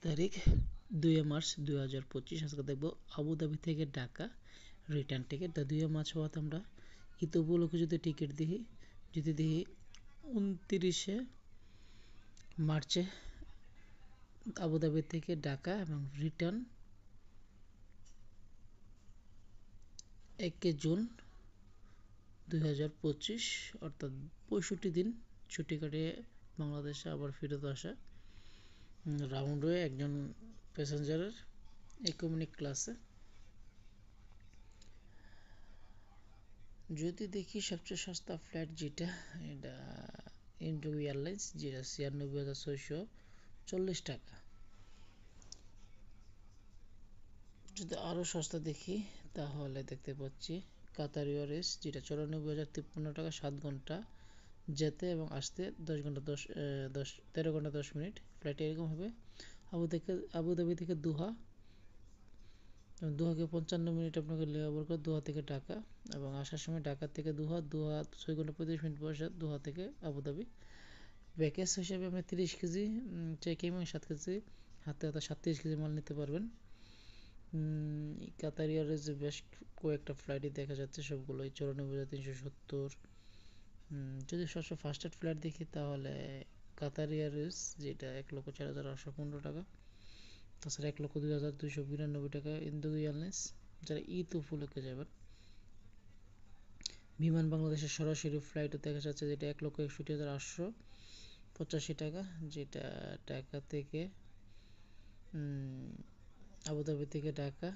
তারিখ 2 মার্চ 2025। আজকে দেখব আবুধাবি থেকে ঢাকা রিটার্ন টিকিট। 2 মার্চ হওয়াতে আমরা ঈদ উপলক্ষে যদি টিকিট দেখি, 29 মার্চে আবুধাবি থেকে ঢাকা এবং রিটার্ন 1 জুন 2025, অর্থাৎ 65 দিন ছুটি কাটিয়ে বাংলাদেশে আবার ফেরত আসা। রাউন্ড হয়ে একজন প্যাসেঞ্জারের ইকোনমিক ক্লাসে। যদি দেখি সবচেয়ে সস্তা ফ্লাইট যেটা, এটা ইন্ডিগো এয়ারলাইন্স, যেটা 96,640 টাকা। যদি আরও সস্তা দেখি তাহলে দেখতে পাচ্ছি কাতার এয়ারওয়েজ, যেটা 94,053 টাকা, 7 ঘন্টা যেতে এবং আসতে, 13 ঘন্টা 10 মিনিট। ফ্লাইট এরকম হবে আবুধাবি থেকে দোহা, দোহাকে 55 মিনিট আপনাকে লেওভার করে দোহা থেকে ঢাকা, এবং আসার সময় ঢাকা থেকে দোহা 6 ঘন্টা 35 মিনিট বসে দোহা থেকে আবুধাবি। প্যাকেজ হিসেবে আপনি 30 কেজি চেকিং এবং 7 কেজি হাতে 37 কেজি মাল নিতে পারবেন। কাতার এয়ারওয়েজ বেশ কয়েকটা ফ্লাইটই দেখা যাচ্ছে, সবগুলোই 94,370। যদি সবসময় ফার্স্ট ফ্লাইট দেখি তাহলে কাতার এয়ারওয়েজ, যেটা 1,04,815 টাকা। তাছাড়া 1,02,292 টাকা ইন্ডিগো এয়ারলাইন্স, যারা ঈদ উপলক্ষে যাবেন। বিমান বাংলাদেশের সরাসরি ফ্লাইটও দেখা যাচ্ছে, যেটা 1,61,885 টাকা, যেটা ঢাকা থেকে আবুধাবি থেকে ঢাকা,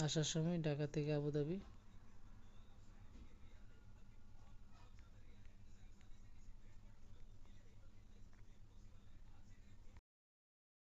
আসার সময় ঢাকা থেকে আবুধাবি